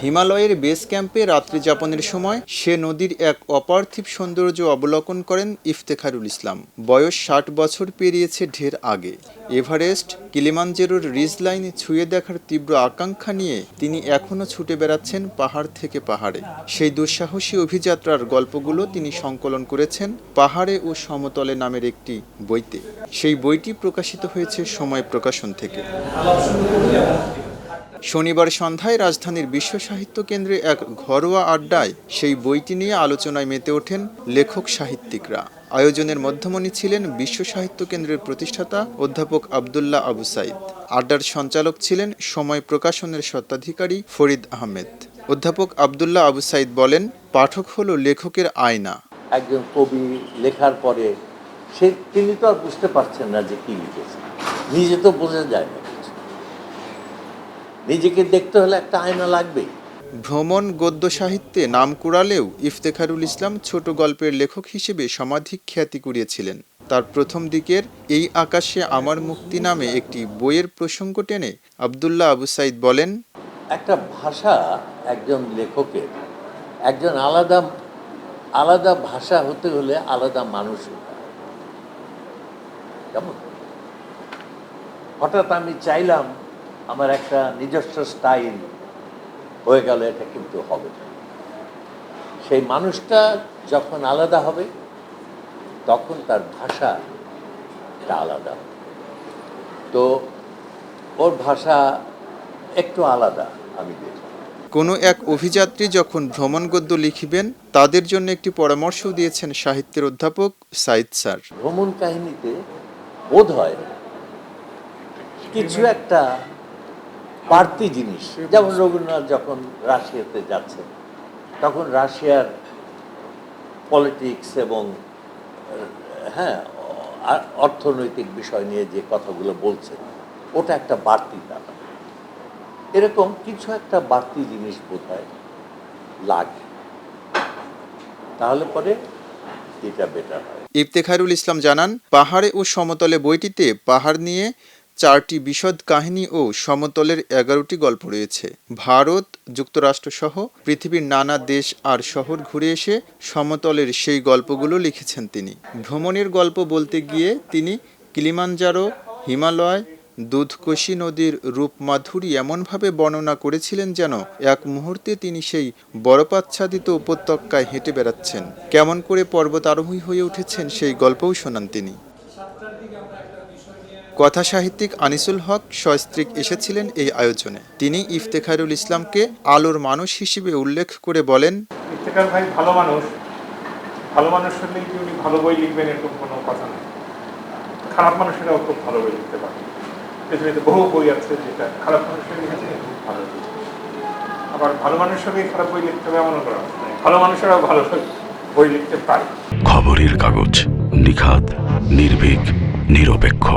হিমালয়ের বেস ক্যাম্পে রাত্রি যাপনের সময় সে নদীর এক অপার্থিব সৌন্দর্য অবলোকন করেন ইফতেখারুল ইসলাম। বয়স ৬০ বছর পেরিয়েছে ঢের আগে। এভারেস্ট, কিলিমাঞ্জারোর রিজলাইন ছুঁয়ে দেখার তীব্র আকাঙ্ক্ষা নিয়ে তিনি এখনও ছুটে বেড়াচ্ছেন পাহাড় থেকে পাহাড়ে। সেই দুঃসাহসী অভিযাত্রার গল্পগুলো তিনি সংকলন করেছেন পাহাড়ে ও সমতলে নামের একটি বইতে। সেই বইটি প্রকাশিত হয়েছে সময় প্রকাশন থেকে। শনিবার সন্ধ্যায় রাজধানীর বিশ্ব সাহিত্য কেন্দ্রে এক ঘরোয়া আড্ডায় সেই বইটি নিয়ে আলোচনায় মেতে ওঠেন লেখক সাহিত্যিকরা। আয়োজনের মধ্যমণি ছিলেন বিশ্ব সাহিত্য কেন্দ্রের প্রতিষ্ঠাতা অধ্যাপক আবদুল্লাহ আবু সাইদ। আড্ডার সঞ্চালক ছিলেন সময় প্রকাশনের স্বত্বাধিকারী ফরিদ আহমেদ। অধ্যাপক আবদুল্লাহ আবু সাইদ বলেন, পাঠক হলো লেখকের আয়না। একজন কবি লেখার পরে তিনি তো আর বুঝতে পারছেন না যে কি লিখেছে, নিজে তো বোঝা যায় না, নিজেকে দেখতে হলে একটা আয়না লাগবেই। ভ্রমণ গদ্য সাহিত্যে নাম কুড়ালেও ইফতেখারুল ইসলাম ছোট গল্পের লেখক হিসেবে সমাধিক খ্যাতি কুড়িয়েছিলেন। তার প্রথম দিকের এই আকাশে আমার মুক্তি নামে একটি বইয়ের প্রসঙ্গ টেনে আবদুল্লাহ আবু সাইদ বলেন, একটা ভাষা একজন লেখকের একজন আলাদা আলাদা ভাষা হতে হলে আলাদা মানুষ হতে হয়। কেমন হঠাৎ আমি চাইলাম আমার একটা নিজস্ব স্টাইল হয়ে গেল, এটা কিন্তু হবে না। সেই মানুষটা যখন আলাদা হবে তখন তার ভাষাটা আলাদা। তো ওর ভাষা একটু আলাদা। আমি দেখি কোনো এক অভিযাত্রী যখন ভ্রমণ গদ্য লিখিবেন তাদের জন্য একটি পরামর্শ দিয়েছেন সাহিত্যের অধ্যাপক সাইদ স্যার। ভ্রমণ কাহিনীতে বোধ হয় কিছু একটা বাড়তি জিনিস, যেমন রবীন্দ্রনাথ যখন রাশিয়াতে যাচ্ছেন তখন রাশিয়ার পলিটিক্স এবং অর্থনৈতিক বিষয় নিয়ে যে কথাগুলো বলছেন ওটা একটা বাড়তি ব্যাপার। এরকম কিছু একটা বাড়তি জিনিস বোধহয় লাগে, তাহলে পরে এটা বেটার হয়। ইফতেখারুল ইসলাম জানান, পাহাড়ে ও সমতলে বইটিতে পাহাড় নিয়ে 4টি বিশদ কাহিনী ও সমতলের 11টি গল্প রয়েছে। ভারত, যুক্তরাষ্ট্র সহ পৃথিবীর নানা দেশ আর শহর ঘুরে এসে সমতলের সেই গল্পগুলো লিখেছেন তিনি। ভ্রমণের গল্প বলতে গিয়ে তিনি কিলিমাঞ্জারো, হিমালয়, দুধকোশী নদীর রূপমাধুরী এমনভাবে বর্ণনা করেছিলেন যেন এক মুহূর্তে তিনি সেই বরফাচ্ছাদিত উপত্যকায় হেঁটে বেড়াচ্ছেন। কেমন করে পর্বত আরোহী হয়ে উঠেছেন সেই গল্পও শোনান তিনি। কথা সাহিত্যিক আনিসুল হক সস্ত্রীক এসেছিলেন এই আয়োজনে। তিনি ইফতেখারুল ইসলামকে আলোর মানুষ হিসেবে উল্লেখ করে বলেন, ইফতেখার ভাই ভালো মানুষ, ভালো মানুষ হলেই কি উনি ভালো বই লিখবেন এরকম কোনো কথা নেই। খারাপ মানুষেরাও খুব ভালো বই লিখতে পারে। পৃথিবীতে বহু বই আছে যেটা খারাপ মানুষের লিখেছে খুব ভালো বই। আবার ভালো মানুষের খারাপ বই লিখতে হবে এমনও করা নেই, ভালো মানুষেরাও ভালো বই লিখতে পারে। খবরের কাগজ, নিখাত, নির্ভীক, নিরপেক্ষ।